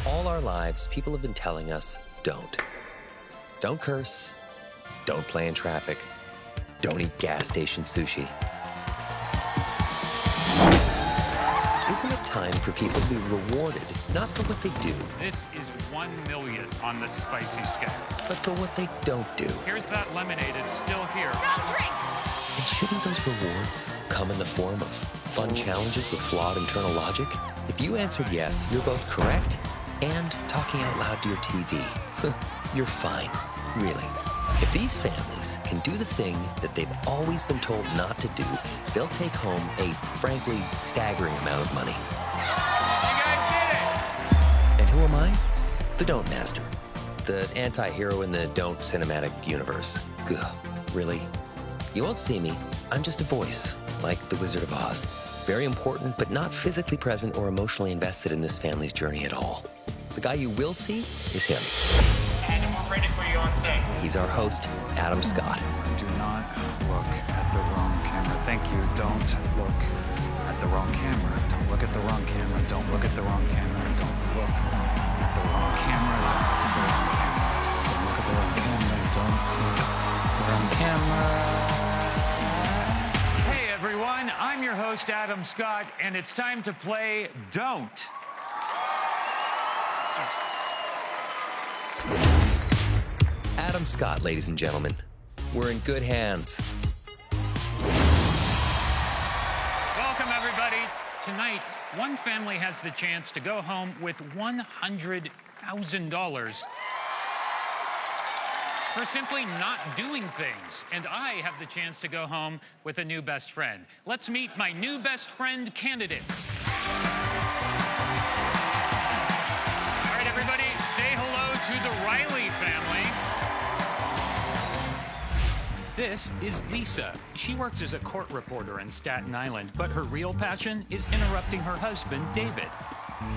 All our lives, people have been telling us, don't. Don't curse. Don't play in traffic. Don't eat gas station sushi. Isn't it time for people to be rewarded, not for what they do, This is 1 million on the spicy scale. but for what they don't do? Here's that lemonade, it's still here. Don't drink! And shouldn't those rewards come in the form of fun challenges with flawed internal logic? If you answered yes, you're both correct and talking out loud to your TV. You're fine, really. If these families can do the thing that they've always been told not to do, they'll take home a, frankly, staggering amount of money. You guys did it! And who am I? The Don't Master. The anti-hero in the Don't cinematic universe. Ugh, really? You won't see me. I'm just a voice, like the Wizard of Oz. Very important, but not physically present or emotionally invested in this family's journey at all. The guy you will see is him. And we're ready for you on set. He's our host, Adam Scott. Do not look at the wrong camera. Thank you. Don't look at the wrong camera. Don't look at the wrong camera. Don't look at the wrong camera. Don't look at the wrong camera. Don't look at the wrong camera. Don't look at the wrong camera. Hey everyone, I'm your host Adam Scott, and it's time to play Don't. Yes. Adam Scott, ladies and gentlemen. We're in good hands. Welcome, everybody. Tonight, one family has the chance to go home with $100,000 for simply not doing things. And I have the chance to go home with a new best friend. Let's meet my new best friend candidates. All right, everybody, say hello to the Riley family. This is Lisa. She works as a court reporter in Staten Island, but her real passion is interrupting her husband, David.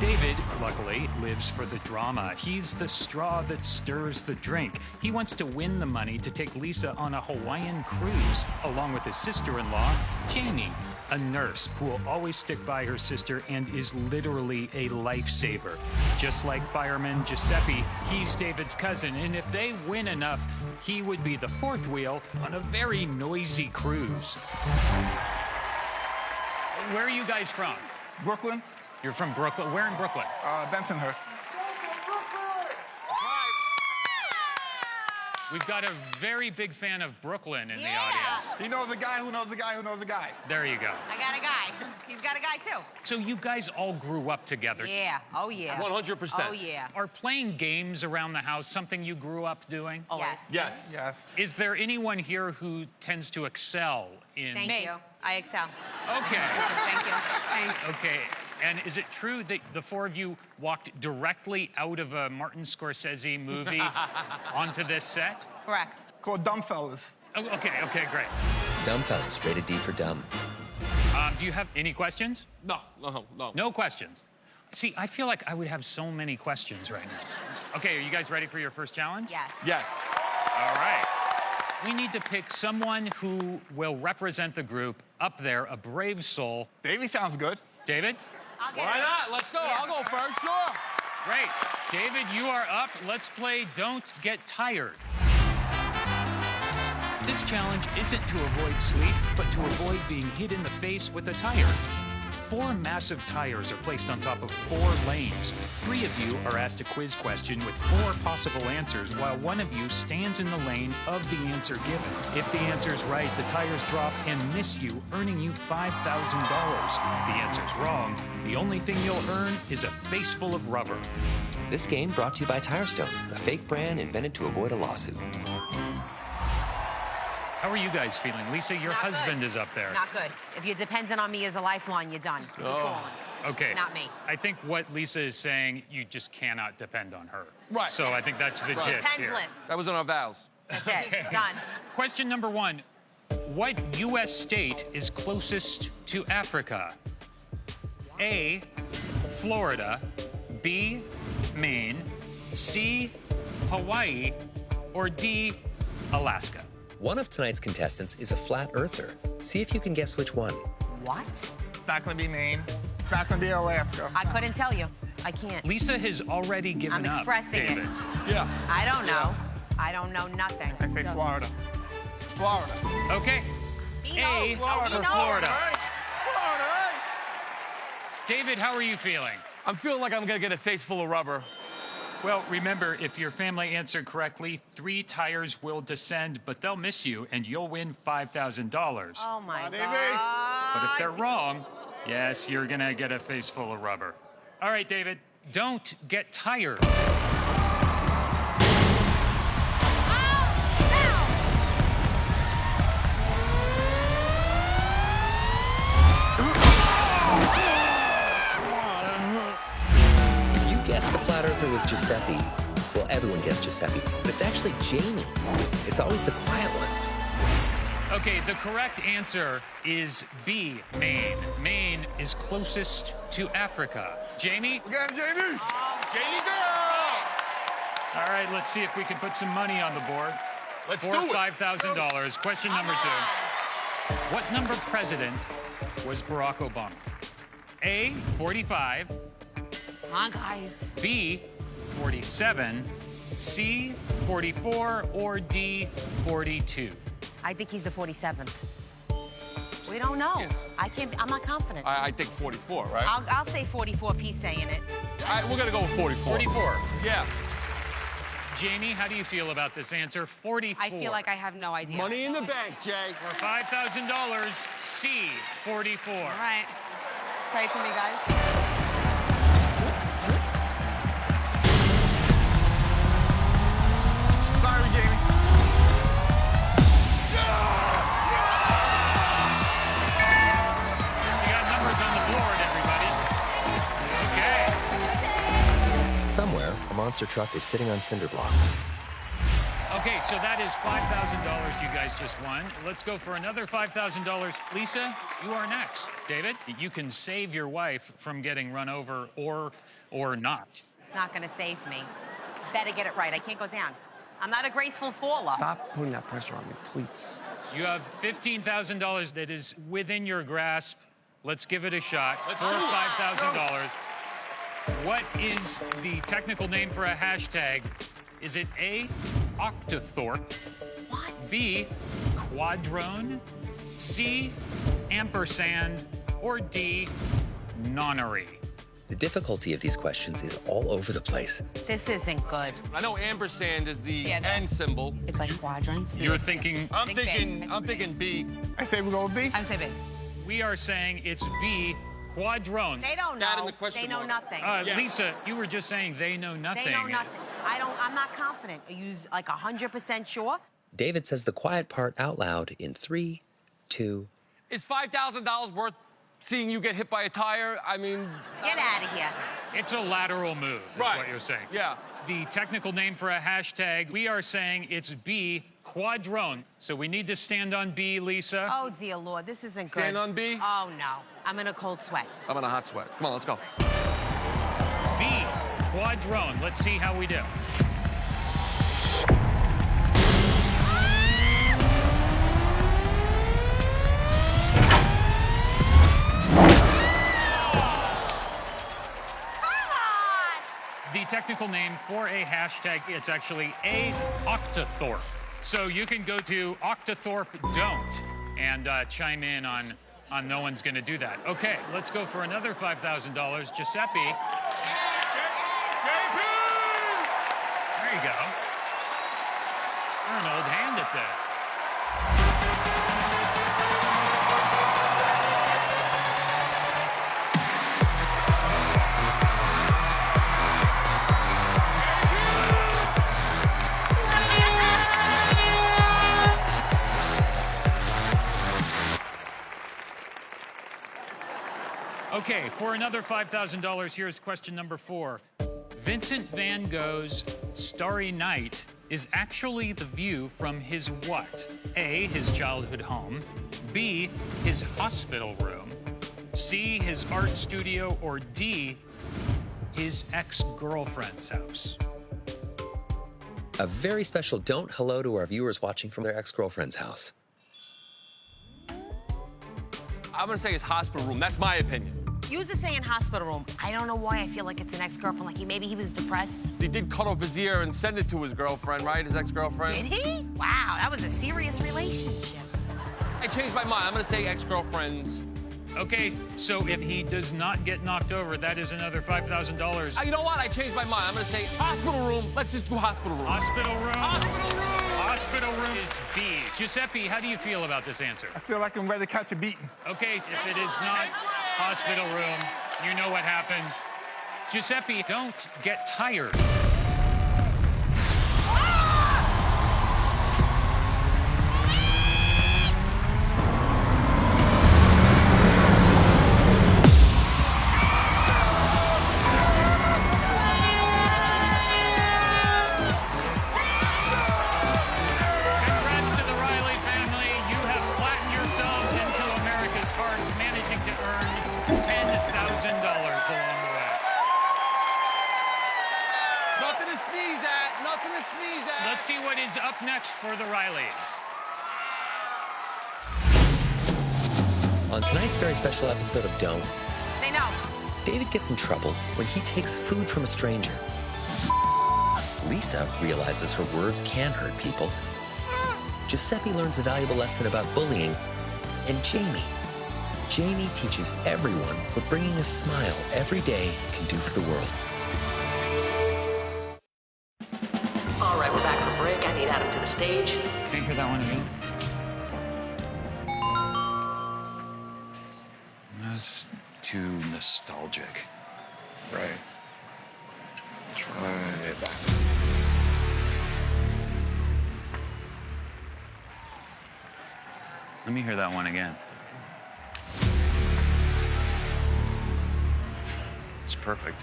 David, luckily, lives for the drama. He's the straw that stirs the drink. He wants to win the money to take Lisa on a Hawaiian cruise, along with his sister-in-law, Jamie, a nurse who will always stick by her sister and is literally a lifesaver. Just like fireman Giuseppe, he's David's cousin, and if they win enough, he would be the fourth wheel on a very noisy cruise. Where are you guys from? Brooklyn, You're from Brooklyn. Where in Brooklyn? Bensonhurst. We've got a very big fan of Brooklyn in the audience. He knows a guy who knows a guy who knows a guy. There you go. I got a guy. He's got a guy too. So you guys all grew up together. Yeah. Oh yeah. 100%. Oh yeah. Are playing games around the house something you grew up doing? Yes. Yes. Yes. Is there anyone here who tends to excel in... Thank you. I excel. Okay. Thank you. Thanks. Okay. And is it true that the four of you walked directly out of a Martin Scorsese movie onto this set? Correct. Called Dumb Fellas. Oh, okay, great. Dumb fellas, rated D for dumb. Do you have any questions? No. No questions. See, I feel like I would have so many questions right now. Okay, are you guys ready for your first challenge? Yes. Yes. All right. We need to pick someone who will represent the group up there, a brave soul. Davey sounds good. David? I'll get Why it. not? Let's go. Yeah. I'll go first. Sure. Great. David, you are up. Let's play Don't Get Tired. This challenge isn't to avoid sleep, but to avoid being hit in the face with a tire. 4 massive tires are placed on top of 4 lanes. 3 of you are asked a quiz question with 4 possible answers, while 1 of you stands in the lane of the answer given. If the answer is right, the tires drop and miss you, earning you $5,000. If the answer's wrong, the only thing you'll earn is a face full of rubber. This game brought to you by Tirestone, a fake brand invented to avoid a lawsuit. How are you guys feeling? Lisa, your Not husband good. is up there. Not good. If you're dependent on me as a lifeline, you're done. You're falling. Okay. Not me. I think what Lisa is saying, you just cannot depend on her. Right. So I think that's the gist here. Defenseless. That was in our vows. That's it. Done. Question number 1. What U.S. state is closest to Africa? A, Florida, B, Maine, C, Hawaii, or D, Alaska? One of tonight's contestants is a flat earther. See if you can guess which one. What? It's not gonna be Maine. It's not gonna be Alaska. I couldn't tell you. I can't. Lisa has already given I'm up, expressing it. David. Yeah. I don't know. I don't know nothing. I say Florida. Florida. Okay. He A knows. for He knows. Florida. Right? Florida, right? David, how are you feeling? I'm feeling like I'm gonna get a face full of rubber. Well, remember, if your family answered correctly, 3 tires will descend, but they'll miss you, and you'll win $5,000. Oh my Come on, God. baby. But if they're wrong, yes, you're gonna get a face full of rubber. All right, David, don't get tired. If you guessed the flat earther was Giuseppe, well, everyone guessed Giuseppe, but it's actually Jamie. It's always the quiet ones. Okay, the correct answer is B, Maine. Maine is closest to Africa. Jamie? We got him, Jamie. Jamie girl! All right, let's see if we can put some money on the board. Let's For do it. $5,000. Question number 2. What number president was Barack Obama? A, 45, Come on, guys. B, 47, C, 44, or D, 42? I think he's the 47th. We don't know. Yeah. I'm not confident. I think 44, right? I'll say 44 if he's saying it. All right, we're gonna go with 44. 44. Yeah. Jamie, how do you feel about this answer? 44. I feel like I have no idea. Money in the bank, Jay. For $5,000, C, 44. All right. Pray for me, guys. Sorry, Jamie. You got numbers on the board, everybody. Okay. Somewhere, a monster truck is sitting on cinder blocks. Okay, so that is $5,000 you guys just won. Let's go for another $5,000. Lisa, you are next. David, you can save your wife from getting run over or not. It's not going to save me. Better get it right. I can't go down. I'm not a graceful faller. Stop putting that pressure on me, please. You have $15,000 that is within your grasp. Let's give it a shot. For $5,000. What is the technical name for a hashtag? Is it A, Octothorpe, What? B, Quadrone, C, Ampersand, or D, Nonnery? The difficulty of these questions is all over the place. This isn't good. I know ampersand is the Yeah, no. N symbol. It's like quadrants. You're thinking, I'm Think thinking, big. I'm thinking B. I say we go with B. I'm saying we are saying it's B, Quadrone. they don't That know. and the question They know mark. nothing. Yeah. Lisa, you were just saying they know nothing. They know nothing. I'm not confident. Are you like 100% sure? David says the quiet part out loud in 3, 2. Is $5,000 worth seeing you get hit by a tire? I mean, Get out of here. It's a lateral move, is Right. what you're saying. yeah. The technical name for a hashtag, we are saying it's B, Quadrone. So we need to stand on B, Lisa. Oh, dear Lord, this isn't good. Stand on B? Oh, no. I'm in a cold sweat. I'm in a hot sweat. Come on, let's go. B, Quadrone. Let's see how we do. The technical name for a hashtag, it's actually A, Octothorpe. So you can go to Octothorpe Don't and chime in on No One's Gonna Do That. Okay, let's go for another $5,000. Giuseppe. There you go. You're an old hand at this. Okay, for another $5,000, here's question number 4. Vincent van Gogh's Starry Night is actually the view from his what? A, his childhood home, B, his hospital room, C, his art studio, or D, his ex-girlfriend's house. A very special don't hello to our viewers watching from their ex-girlfriend's house. I'm gonna say his hospital room. That's my opinion. Use to say in hospital room. I don't know why I feel like it's an ex-girlfriend. Like maybe he was depressed. He did cut off his ear and send it to his girlfriend, right? His ex-girlfriend. Did he? Wow, that was a serious relationship. I changed my mind. I'm gonna say ex-girlfriends. Okay, so if he does not get knocked over, that is another $5,000. You know what? I changed my mind. I'm gonna say hospital room. Let's just do hospital room. Hospital room. Hospital room. Hospital room is B. Giuseppe, how do you feel about this answer? I feel like I'm ready to catch a beating. Okay, if it is not hospital room, you know what happens. Giuseppe, don't get tired. Congrats to the Riley family. You have flattened yourselves into America's hearts, managing to earn $10,000 along the way. Nothing to sneeze at. Nothing to sneeze at. Let's see what is up next for the Rileys. On tonight's very special episode of Don't, Say no. David gets in trouble when he takes food from a stranger. Lisa realizes her words can hurt people. Giuseppe learns a valuable lesson about bullying. And Jamie teaches everyone what bringing a smile every day can do for the world. All right, we're back from break. I need Adam to the stage. Can you hear that one again? That's too nostalgic. Right. Try it back. Let me hear that one again. It's perfect.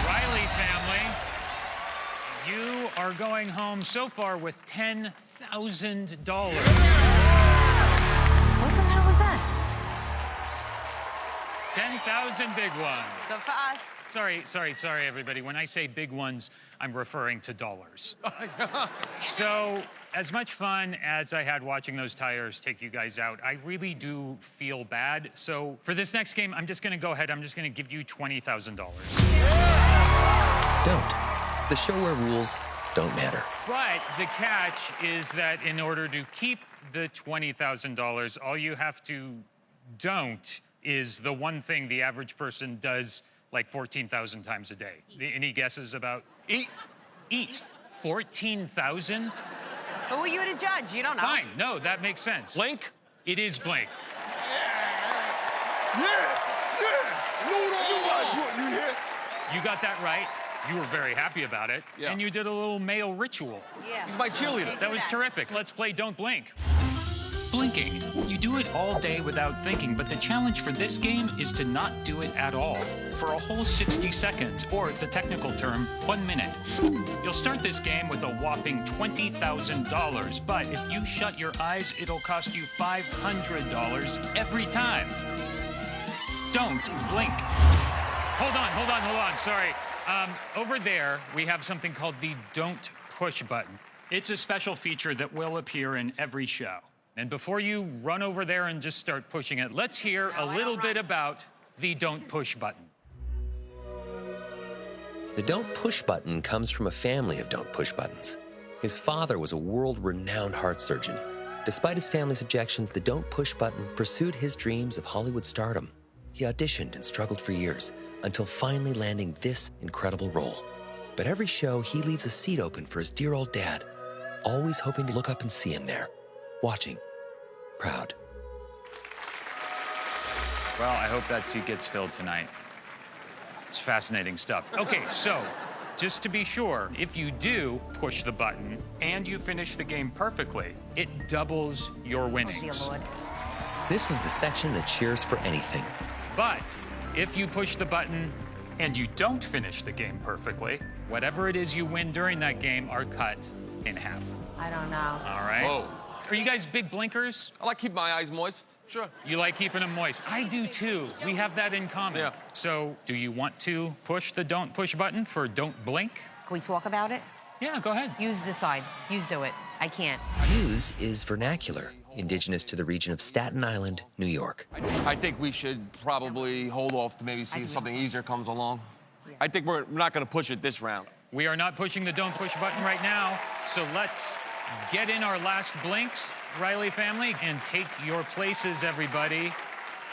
Riley family, you are going home so far with $10,000. What the hell was that? 10,000 big ones. Good for us. Sorry, everybody. When I say big ones, I'm referring to dollars. So, as much fun as I had watching those tires take you guys out, I really do feel bad. So, for this next game, I'm just gonna go ahead. I'm just gonna give you $20,000. Don't. The show where rules don't matter. But the catch is that in order to keep the $20,000, all you have to don't is the one thing the average person does like 14,000 times a day. Any guesses about Eat. eat? 14,000? Who are you to judge? You don't know. Fine. No, that makes sense. Blink. It is Blink. You hear? You got that right. You were very happy about it. Yeah. And you did a little male ritual. Yeah. He's my cheerleader. They do That was terrific. Let's play Don't Blink. Blinking. You do it all day without thinking, but the challenge for this game is to not do it at all for a whole 60 seconds, or the technical term, 1 minute. You'll start this game with a whopping $20,000, but if you shut your eyes, it'll cost you $500 every time. Don't blink. Hold on. Sorry. Over there, we have something called the Don't Push button. It's a special feature that will appear in every show. And before you run over there and just start pushing it, let's hear a little bit about the Don't Push button. The Don't Push button comes from a family of Don't Push buttons. His father was a world-renowned heart surgeon. Despite his family's objections, the Don't Push button pursued his dreams of Hollywood stardom. He auditioned and struggled for years, until finally landing this incredible role. But every show, he leaves a seat open for his dear old dad, always hoping to look up and see him there, watching, proud. Well, I hope that seat gets filled tonight. It's fascinating stuff. Okay, so just to be sure, if you do push the button and you finish the game perfectly, it doubles your Oh, dear winnings. Lord. This is the section that cheers for anything. But if you push the button and you don't finish the game perfectly, whatever it is you win during that game are cut in half. I don't know. All right? Whoa. Are you guys big blinkers? I like keep my eyes moist. Sure. You like keeping them moist. I do too. We have that in common. Yeah. So, do you want to push the Don't Push button for Don't Blink? Can we talk about it? Yeah, go ahead. Use decide. Use do it. I can't. Use is vernacular, indigenous to the region of Staten Island, New York. I think we should probably hold off to maybe see if something easier comes along. I think we're not going to push it this round. We are not pushing the don't push button right now, so let's get in our last blinks, Riley family, and take your places, everybody.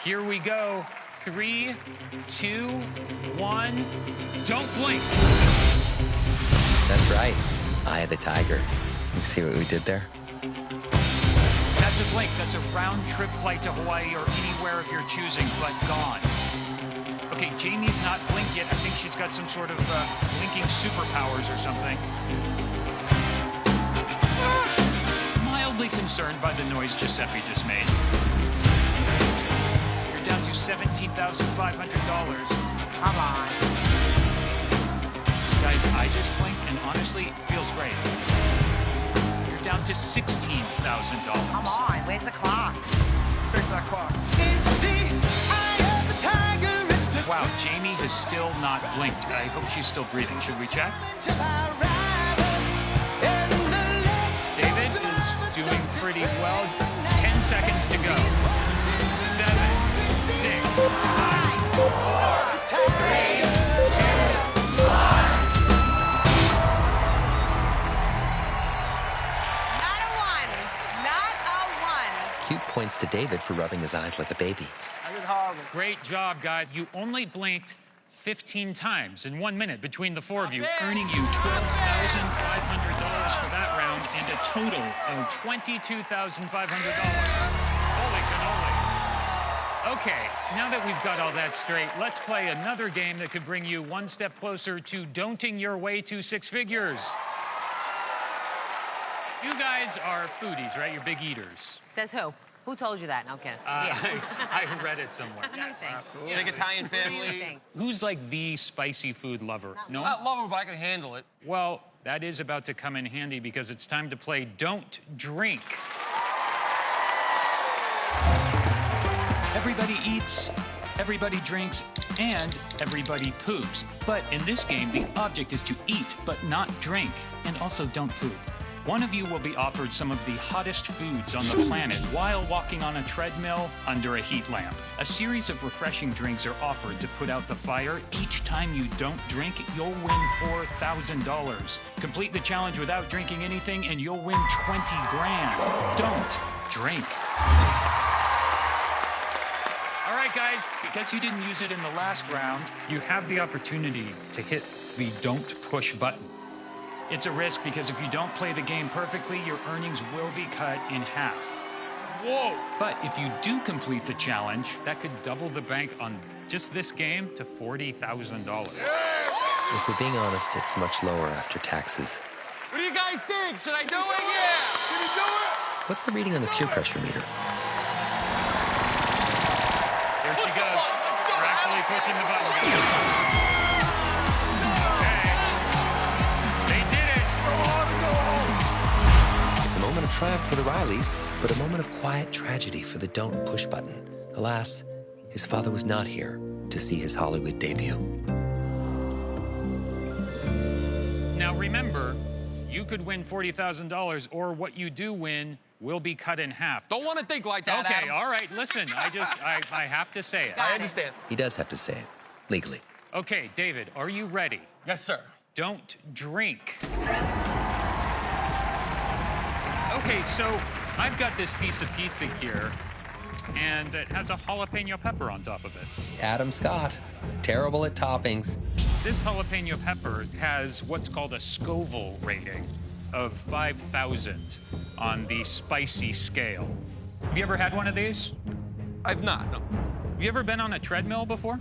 Here we go. 3, 2, 1, don't blink. That's right. Eye of the tiger. You see what we did there? That's a blink. That's a round-trip flight to Hawaii or anywhere of your choosing, but gone. Okay, Jamie's not blinked yet. I think she's got some sort of blinking superpowers or something. Mildly concerned by the noise Giuseppe just made. You're down to $17,500. Come on. Guys, I just blinked, and honestly, it feels great. You're down to $16,000. Come on. Where's the clock? Fix that clock. Wow, Jamie has still not blinked. I hope she's still breathing. Should we check? David is doing pretty well. 10 seconds to go. 7, 6, 5, 4, 3, 2, 1. Not a one. Not a one. Cute points to David for rubbing his eyes like a baby. I did horrible. Great job, guys. You only blinked 15 times in 1 minute between the four of you, earning you $12,500 for that round and a total of $22,500. Holy cannoli. Okay, now that we've got all that straight, let's play another game that could bring you one step closer to don'ting your way to six figures. You guys are foodies, right? You're big eaters. Says who? Who told you that? No kidding. Yeah. I read it somewhere. What do you think? Big Italian What do you family. think? Who's like the spicy food lover? No? Not lover, but I can handle it. Well, that is about to come in handy because it's time to play Don't Drink. Everybody eats, everybody drinks, and everybody poops. But in this game, the object is to eat, but not drink, and also don't poop. One of you will be offered some of the hottest foods on the planet while walking on a treadmill under a heat lamp. A series of refreshing drinks are offered to put out the fire. Each time you don't drink, you'll win $4,000. Complete the challenge without drinking anything and you'll win 20 grand. Don't drink. All right, guys, because you didn't use it in the last round, you have the opportunity to hit the don't push button. It's a risk because if you don't play the game perfectly, your earnings will be cut in half. Whoa! But if you do complete the challenge, that could double the bank on just this game to $40,000. If we're being honest, it's much lower after taxes. What do you guys think? Should I do it? Yeah! Can you do it? What's the reading on the peer pressure meter? Here she goes. We're actually pushing the button, guys. A moment of triumph for the Rileys, but a moment of quiet tragedy for the don't push button. Alas, his father was not here to see his Hollywood debut. Now remember, you could win $40,000 or what you do win will be cut in half. Don't want to think like that, Okay, Adam. all right, listen, I have to say it. I understand. He does have to say it, legally. Okay, David, are you ready? Yes, sir. Don't drink. Okay, so I've got this piece of pizza here, and it has a jalapeno pepper on top of it. Adam Scott, terrible at toppings. This jalapeno pepper has what's called a Scoville rating of 5,000 on the spicy scale. Have you ever had one of these? I've not, no. Have you ever been on a treadmill before?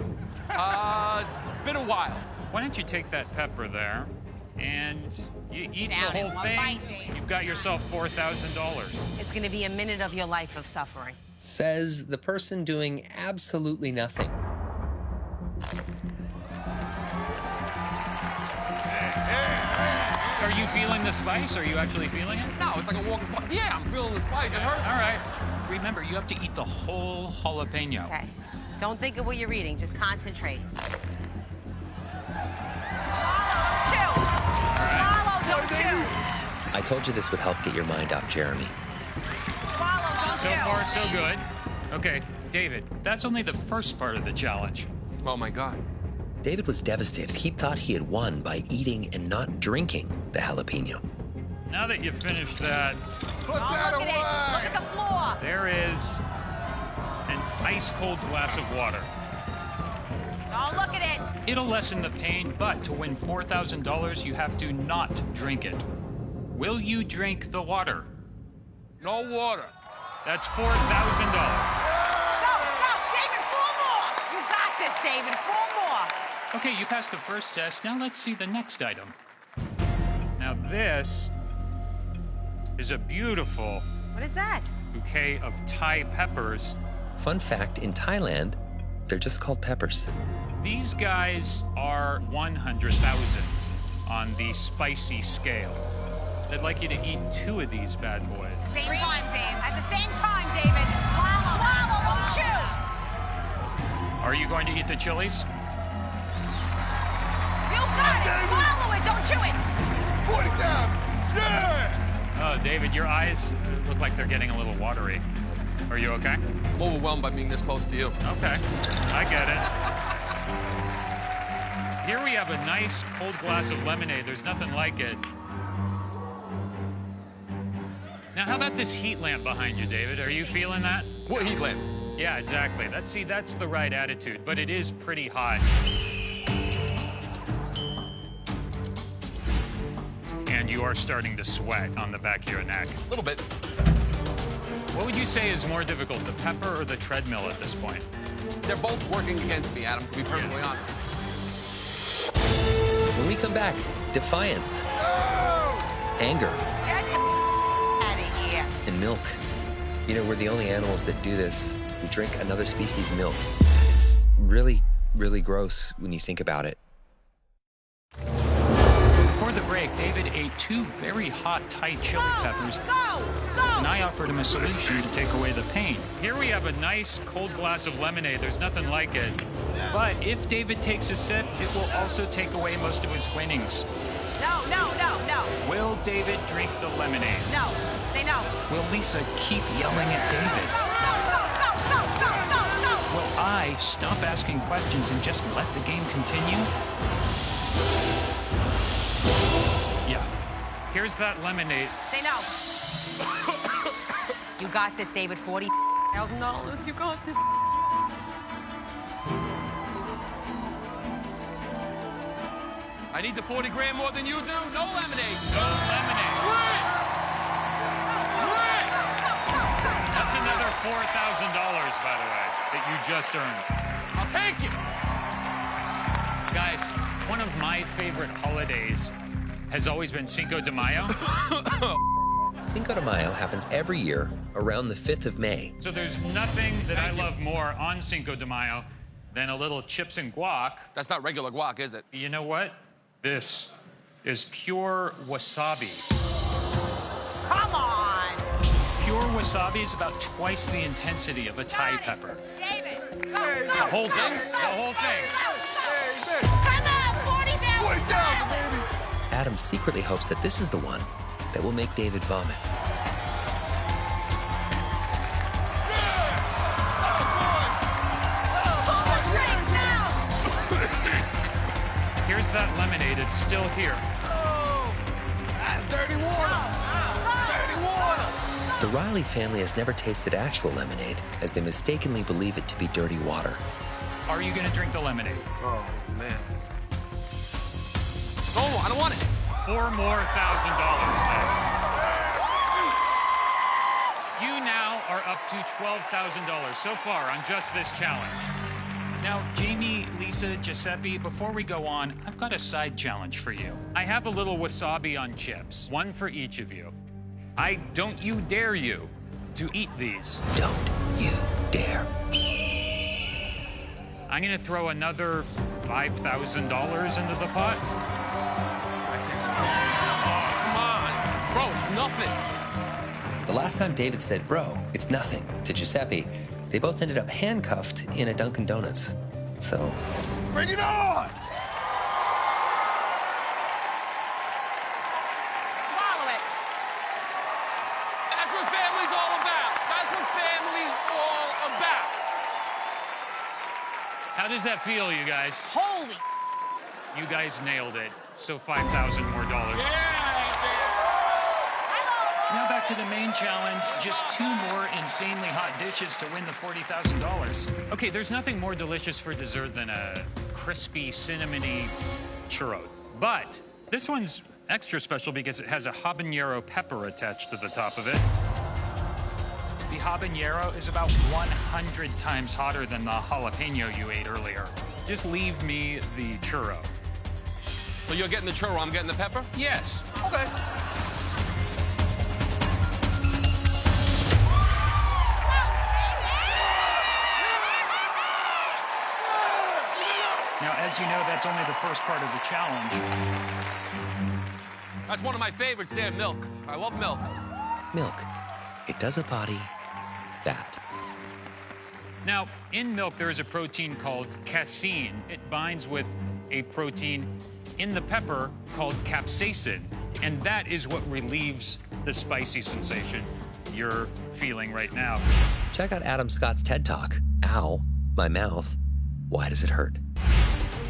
It's been a while. Why don't you take that pepper there and you eat Down the in whole one thing? bite, Dave. You've got yourself $4,000. It's going to be a minute of your life of suffering. Says the person doing absolutely nothing. Are you feeling the spice? Are you actually feeling it? No, it's like a walking... Yeah, I'm feeling the spice. It hurts. All right. Remember, you have to eat the whole jalapeno. Okay. Don't think of what you're reading. Just concentrate. Swallow. Chew. Swallow. Don't don't chew. I told you this would help get your mind off Jeremy. Swallow, don't So chew. far, so good. Okay, David, that's only the first part of the challenge. Oh my God. David was devastated. He thought he had won by eating and not drinking the jalapeno. Now that you've finished that, Put Don't that look at it. Look away. at the floor. there is an ice-cold glass of water. Don't look at it. It'll lessen the pain, but to win $4,000, you have to not drink it. Will you drink the water? No water. That's $4,000. Go, David, 4 more. You got this, David, 4 more. Okay, you passed the first test. Now let's see the next item. Now this is a beautiful What is that? bouquet of Thai peppers. Fun fact, in Thailand, they're just called peppers. These guys are 100,000 on the spicy scale. I'd like you to eat 2 of these bad boys. Same time, Dave. At the same time, David. Swallow, don't chew. Are you going to eat the chilies? You got it. Swallow it. Don't chew it. 40,000. Yeah. Oh, David, your eyes look like they're getting a little watery. Are you okay? I'm overwhelmed by being this close to you. Okay, I get it. Here we have a nice cold glass of lemonade. There's nothing like it. Now, how about this heat lamp behind you, David? Are you feeling that? What heat lamp? Yeah, exactly. That's the right attitude, but it is pretty hot. And you are starting to sweat on the back of your neck. A little bit. What would you say is more difficult, the pepper or the treadmill at this point? They're both working against me, Adam, to be perfectly honest. When we come back, defiance, anger, Get out of here. and milk. You know, we're the only animals that do this. We drink another species' milk. It's really, really gross when you think about it. Before the break, David ate 2 very hot Thai chili peppers, Go. and I offered him a solution to take away the pain. Here we have a nice cold glass of lemonade. There's nothing like it. But if David takes a sip, it will also take away most of his winnings. No. Will David drink the lemonade? No. Say no. Will Lisa keep yelling at David? Go. Will I stop asking questions and just let the game continue? Yeah. Here's that lemonade. Say no. You got this, David. $40,000. You got this. I need the 40 grand more than you do. No lemonade. No lemonade. That's another $4,000, by the way, that you just earned. I'll take it. Guys, one of my favorite holidays has always been Cinco de Mayo. Cinco de Mayo happens every year around the 5th of May. So there's nothing that I love more on Cinco de Mayo than a little chips and guac. That's not regular guac, is it? You know what? This is pure wasabi. Come on. Pure wasabi is about twice the intensity of a Thai pepper. David. Go. The whole thing? The whole thing. Come on. 40,000. 40,000, baby. Adam secretly hopes that this is the one that will make David vomit. Here's that lemonade. It's still here. That's dirty water. Dirty water. The Riley family has never tasted actual lemonade, as they mistakenly believe it to be dirty water. Are you going to drink the lemonade? Oh, man. No, I don't want it. $4,000 more then. You now are up to $12,000 so far on just this challenge. Now, Jamie, Lisa, Giuseppe, before we go on, I've got a side challenge for you. I have a little wasabi on chips, one for each of you. I don't you dare you to eat these. Don't you dare. I'm gonna throw another $5,000 into the pot. Come on. Bro, it's nothing. The last time David said, bro, it's nothing, to Giuseppe, they both ended up handcuffed in a Dunkin' Donuts. So, Bring it on. How does that feel, you guys? Holy. You guys nailed it. So $5,000 more dollars. Now back to the main challenge. Just 2 more insanely hot dishes to win the $40,000. Okay, there's nothing more delicious for dessert than a crispy, cinnamony churro. But this one's extra special because it has a habanero pepper attached to the top of it. The habanero is about 100 times hotter than the jalapeno you ate earlier. Just leave me the churro. So you're getting the churro, I'm getting the pepper? Yes. Okay. Now, as you know, that's only the first part of the challenge. That's one of my favorites there, milk. I love milk. Milk. It does a body that. Now, in milk, there is a protein called casein. It binds with a protein in the pepper called capsaicin, and that is what relieves the spicy sensation you're feeling right now. Check out Adam Scott's TED Talk. Ow, my mouth. Why does it hurt?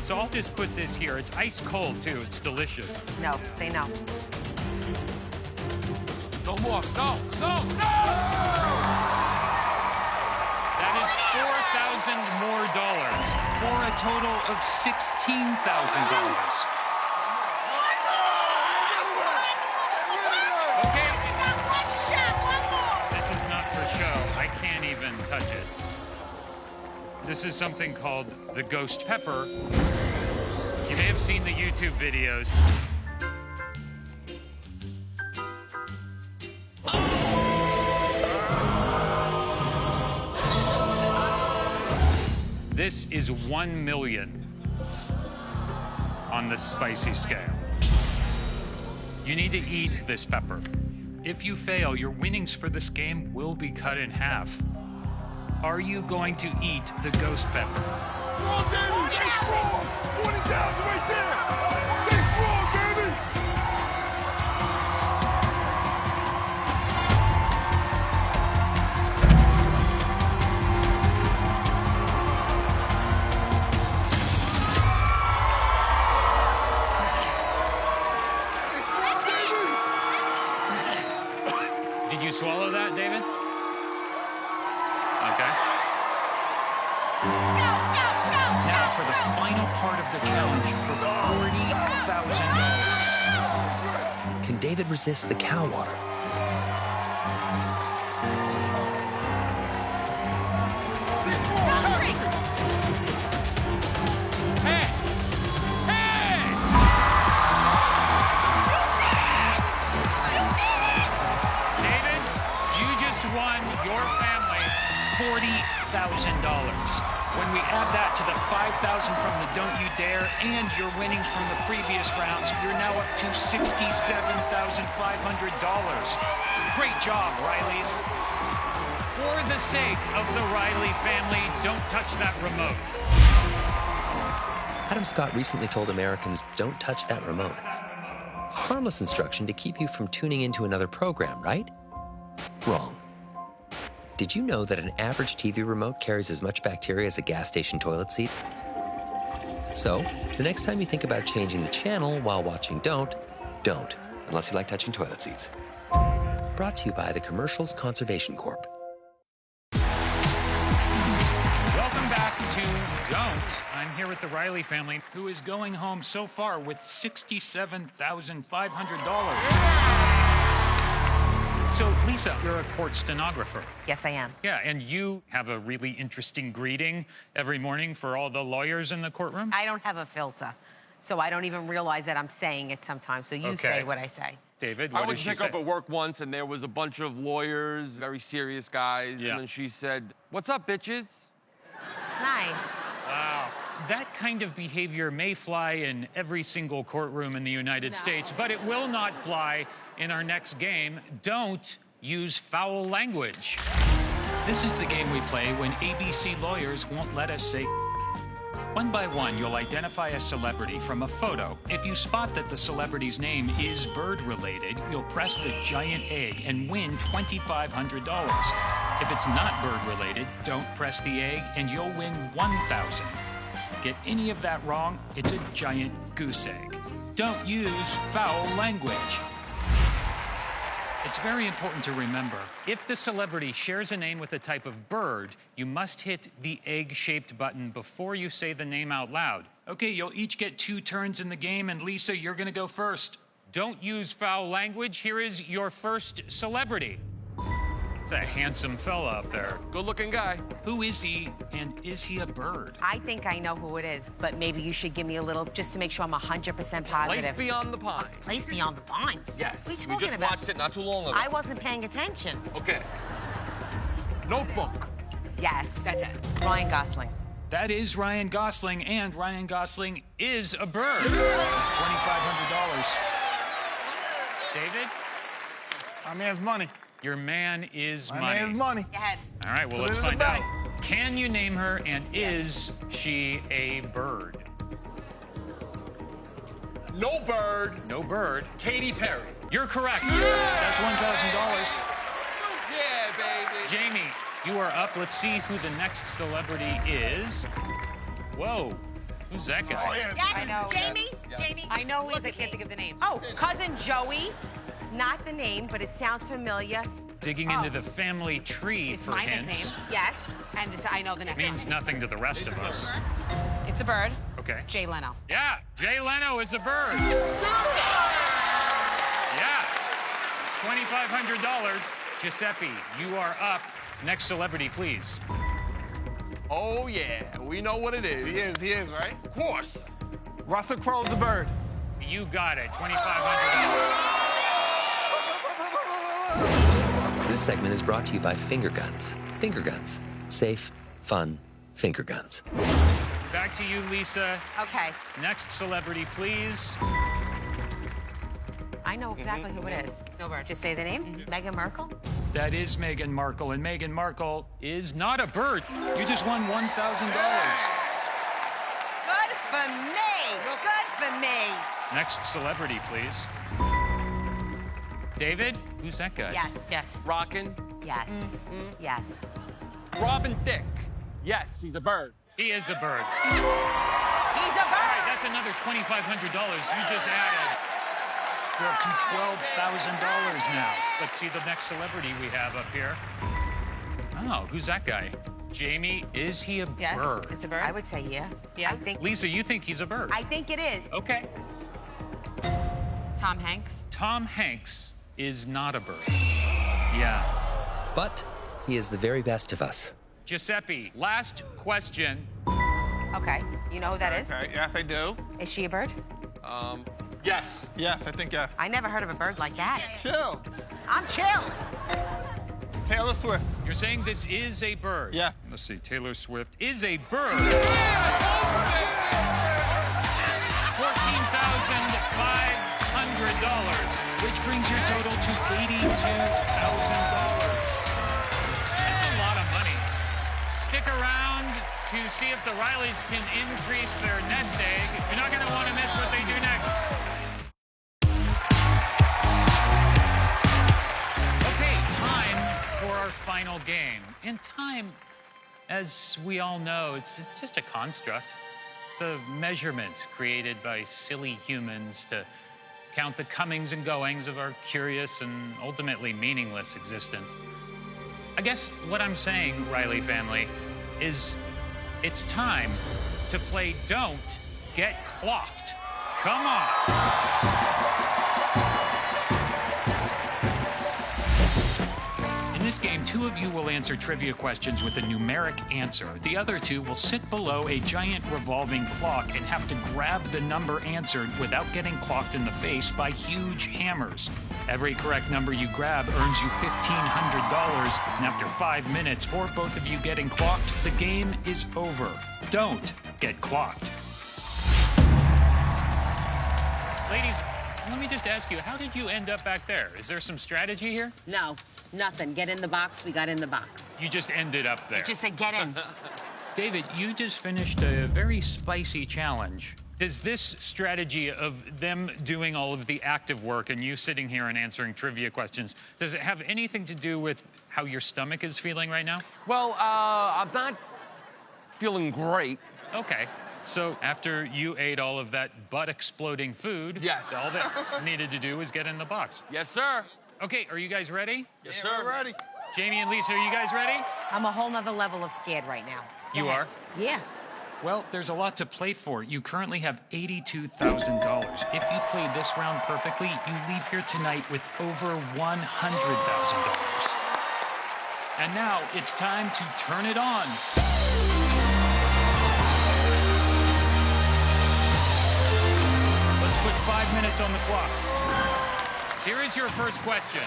So I'll just put this here. It's ice cold, too. It's delicious. No, say no. No more. No, no, no! That is $4,000 more dollars for a total of $16,000. Okay. This is not for show. I can't even touch it. This is something called the ghost pepper. You may have seen the YouTube videos. This is 1 million on the spicy scale. You need to eat this pepper. If you fail, your winnings for this game will be cut in half. Are you going to eat the ghost pepper? Come on, baby! Stay strong! 20,000 right there! Stay strong, baby! Stay strong, baby! Did you swallow that, David? Okay. Now for the final part of the challenge for $40,000. Can David resist the cow water? Stay strong, Harry! Hey! Hey! David, you just won your family $40,000. When we add that to the $5,000 from the Don't You Dare and your winnings from the previous rounds, you're now up to $67,500. Great job, Rileys. For the sake of the Riley family, don't touch that remote. Adam Scott recently told Americans, don't touch that remote. A harmless instruction to keep you from tuning into another program, right? Wrong. Did you know that an average TV remote carries as much bacteria as a gas station toilet seat? So, the next time you think about changing the channel while watching Don't, unless you like touching toilet seats. Brought to you by the Commercials Conservation Corp. Welcome back to Don't. I'm here with the Riley family, who is going home so far with $67,500. So, Lisa, you're a court stenographer. Yes, I am. Yeah, and you have a really interesting greeting every morning for all the lawyers in the courtroom? I don't have a filter, so I don't even realize that I'm saying it sometimes. So you say what I say. David, I what would did she pick say? up at work once, and there was a bunch of lawyers, very serious guys, Yeah. and then she said, "What's up, bitches?" Nice. Wow. That kind of behavior may fly in every single courtroom in the United States, but it will not fly in our next game. Don't use foul language. This is the game we play when ABC lawyers won't let us say. One by one, you'll identify a celebrity from a photo. If you spot that the celebrity's name is bird-related, you'll press the giant egg and win $2,500. If it's not bird-related, don't press the egg and you'll win $1,000. Get any of that wrong, it's a giant goose egg. Don't use foul language. It's very important to remember, if the celebrity shares a name with a type of bird, you must hit the egg-shaped button before you say the name out loud. Okay, you'll each get 2 turns in the game, and Lisa, you're gonna go first. Don't use foul language. Here is your first celebrity. It's a handsome fella up there. Good-looking guy. Who is he, and is he a bird? I think I know who it is, but maybe you should give me a little, just to make sure I'm 100% Place positive. Beyond the Pines. Place Beyond the Pines? Yes. What are you We talking just about? watched it not too long ago. I wasn't paying attention. Okay. Notebook. Yes. That's it. Ryan Gosling. That is Ryan Gosling, and Ryan Gosling is a bird. That's $2,500. David? My man's money. Your man is My money. man's money. Go ahead. All right, well, Put let's it in the find out. bank. Can you name her, and is she a bird? No bird. No bird. Katy Perry. You're correct. That's $1,000. Yeah, baby. Jamie, you are up. Let's see who the next celebrity is. Whoa, who's that guy? Oh, yeah. Yes, I know. Jamie. Yes. Jamie. I know who he is. Look I at can't me. think of the name. Oh, cousin Joey. Not the name, but it sounds familiar. Digging into the family tree It's for my hints. nickname, Yes. and I know the next Means one. nothing to the rest of us. It's a bird. Okay. Jay Leno. Yeah, Jay Leno is a bird. Yeah. $2,500. Giuseppe, you are up. Next celebrity, please. Oh, yeah. We know what it is. He is, right? Of course. Russell Crowe's the bird. You got it. $2,500. This segment is brought to you by Finger Guns. Finger Guns. Safe, fun, finger guns. Back to you, Lisa. Okay. Next celebrity, please. I know exactly who it is. No bird. Just say the name. Meghan Markle. That is Meghan Markle, and Meghan Markle is not a bird. You just won $1,000. Good for me. Good for me. Next celebrity, please. David, who's that guy? Yes. Yes. Rockin'. Yes. Yes. Robin Thicke. Yes, he's a bird. He is a bird. He's a All right, bird. that's another $2,500 you just added. We're up to $12,000 now. Let's see the next celebrity we have up here. Oh, who's that guy? Jamie, is he a Yes. bird? It's a bird. I would say yeah. Yeah. I think. Lisa, you think he's a bird? I think it is. Okay. Tom Hanks. Tom Hanks is not a bird. Yeah. But he is the very best of us. Giuseppe, last question. Okay. You know who that is? Okay, yes, I do. Is she a bird? Yes. Yes, I think yes. I never heard of a bird like that. Chill. I'm chill. Taylor Swift. You're saying this is a bird? Yeah. Let's see, Taylor Swift is a bird. $14,500, which brings your total to $82,000. That's a lot of money. Stick around to see if the Rileys can increase their nest egg. You're not going to want to miss what they do next. Okay, time for our final game. And time, as we all know, it's just a construct. It's a measurement created by silly humans to count the comings and goings of our curious and ultimately meaningless existence. I guess what I'm saying, Riley family, is it's time to play Don't Get Clocked. Come on. In this game, 2 of you will answer trivia questions with a numeric answer. The other 2 will sit below a giant revolving clock and have to grab the number answered without getting clocked in the face by huge hammers. Every correct number you grab earns you $1,500, and after 5 minutes or both of you getting clocked, the game is over. Don't get clocked. Ladies, let me just ask you, how did you end up back there? Is there some strategy here? No, nothing. Get in the box. We got in the box. You just ended up there. Just said get in. David, you just finished a very spicy challenge. Does this strategy of them doing all of the active work and you sitting here and answering trivia questions, does it have anything to do with how your stomach is feeling right now? Well, I'm not feeling great. Okay. So after you ate all of that butt-exploding food, Yes. all that needed to do was get in the box. Yes, sir. Okay, are you guys ready? Yes, sir. We're ready. Jamie and Lisa, are you guys ready? I'm a whole nother level of scared right now. Go You ahead. are? Yeah. Well, there's a lot to play for. You currently have $82,000. If you play this round perfectly, you leave here tonight with over $100,000. And now it's time to turn it on. Let's put 5 minutes on the clock. Here is your first question.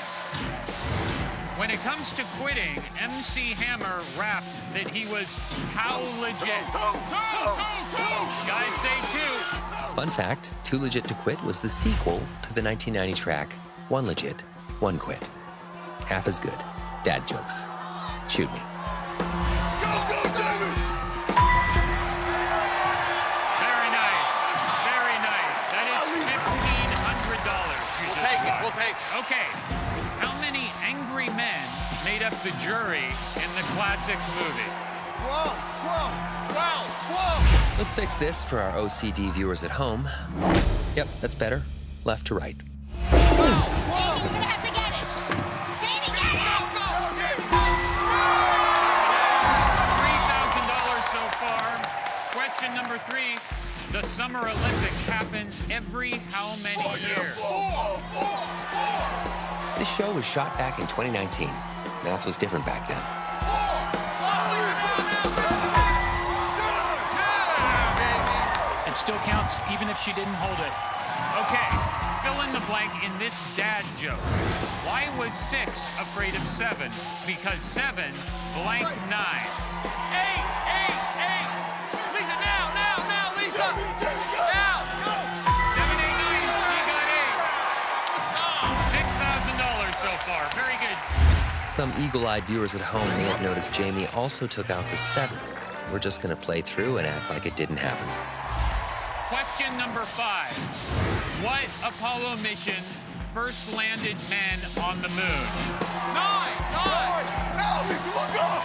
When it comes to quitting, MC Hammer rapped that he was how legit? Guys say 2. Fun fact, Too Legit to Quit was the sequel to the 1990 track One Legit, One Quit. Half as good. Dad jokes. Shoot me. Go, David! Very nice. Very nice. That is $1,500. We'll take it. We'll take it. Okay. How many angry men made up the jury in the classic movie? 12. Let's fix this for our OCD viewers at home. Yep, that's better. Left to right. Jamie, you're gonna have to get it. Jamie, get it! $3,000 so far. Question number 3. The Summer Olympics happened every how many years? This show was shot back in 2019. Math was different back then. It still counts even if she didn't hold it. Okay, fill in the blank in this dad joke. Why was 6 afraid of 7? Because 7 blank 9. 8, 8, 8. Lisa, now, Lisa. Now. 7, 8, 9. You got 8. $6,000 so far. Very good. Some eagle-eyed viewers at home may have noticed Jamie also took out the 7. We're just gonna play through and act like it didn't happen. Question number 5. What Apollo mission first landed men on the moon? 9. Now, Lisa, look up!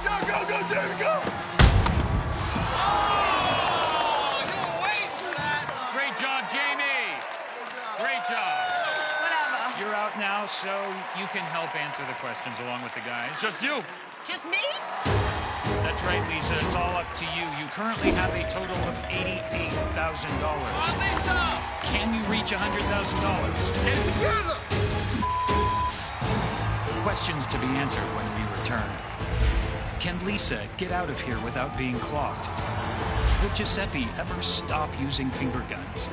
Go, David, go! Oh, you were waiting for that. Great job, Jamie. Great job. Whatever. You're out now, so you can help answer the questions along with the guys. Just you. Just me? That's right, Lisa. It's all up to you. You currently have a total of $88,000. Lisa. Can you reach $100,000? Get it together. Questions to be answered when we return. Can Lisa get out of here without being clocked? Will Giuseppe ever stop using finger guns?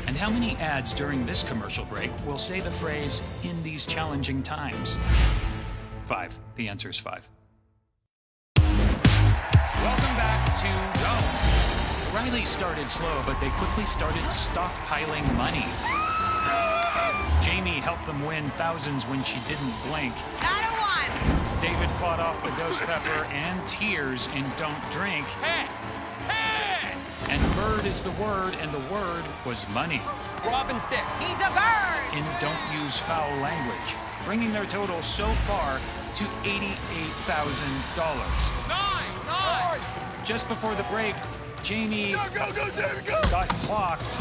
And how many ads during this commercial break will say the phrase, "in these challenging times"? 5. The answer is 5. Welcome back to Jones. The Rileys started slow, but they quickly started stockpiling money. Jamie helped them win thousands when she didn't blink. 901. David fought off the ghost pepper and tears in Don't Drink. Hey. And bird is the word, and the word was money Robin Thicke. He's a bird. in Don't Use Foul Language, bringing their total so far to $88,000. 9. Just before the break, Jamie Go, David, go! got clocked,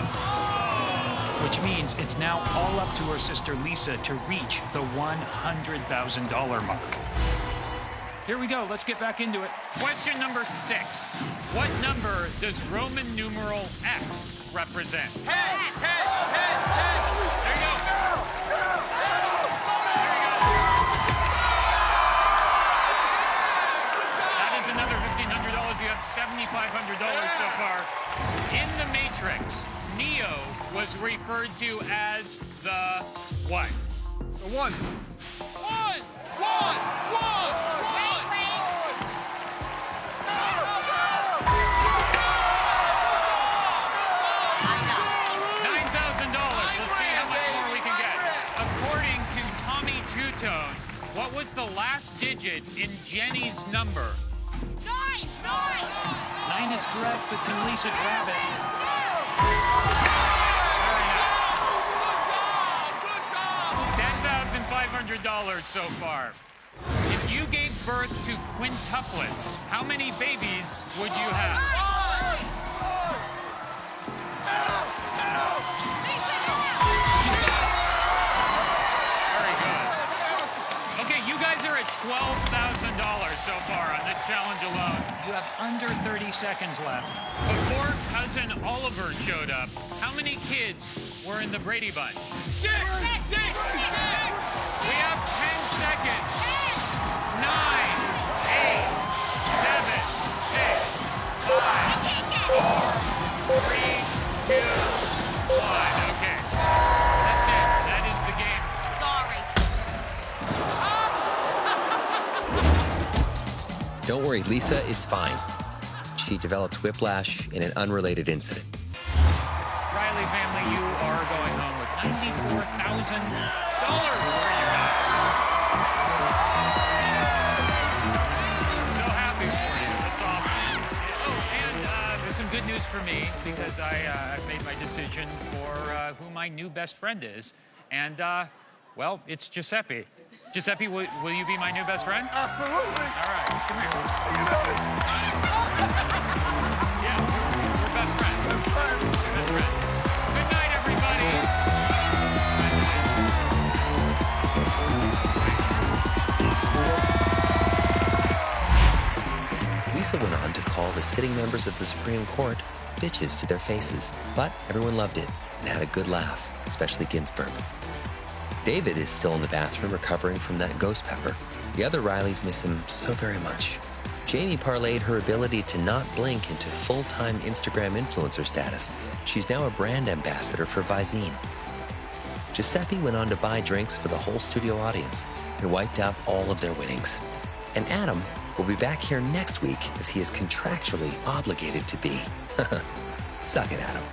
which means it's now all up to her sister Lisa to reach the $100,000 mark. Here we go. Let's get back into it. Question number 6. What number does Roman numeral X represent? Head. There you go. That is another $1,500. You have $7,500 so far. In The Matrix, Neo was referred to as the what? The 1. Wait. $9,000. Let's see how much more we can get. According to Tommy Two-Tone, what was the last digit in Jenny's number? 9. 9 is correct, but can Lisa grab it? $10,500 so far. If you gave birth to quintuplets, how many babies would you have? You have under 30 seconds left. Before cousin Oliver showed up, how many kids were in the Brady Bunch? Six! We have 10 seconds. 9, 8, 7, 6, 5, 4, 3, 2, 1. Okay. That's it. That is the game. Sorry. Don't worry, Lisa is fine. She developed whiplash in an unrelated incident. Riley family, you are going home with $94,000 for you guys. I'm so happy for you. That's awesome. Oh, and there's some good news for me because I've made my decision for who my new best friend is. And, well, it's Giuseppe. Giuseppe, will you be my new best friend? Absolutely. All right, come here. You know it. Yeah, we're best friends. We're best friends. Good night, everybody. Lisa went on to call the sitting members of the Supreme Court bitches to their faces, but everyone loved it and had a good laugh, especially Ginsburg. David is still in the bathroom recovering from that ghost pepper. The other Rileys miss him so very much. Jamie parlayed her ability to not blink into full-time Instagram influencer status. She's now a brand ambassador for Visine. Giuseppe went on to buy drinks for the whole studio audience and wiped out all of their winnings. And Adam will be back here next week as he is contractually obligated to be. Suck it, Adam.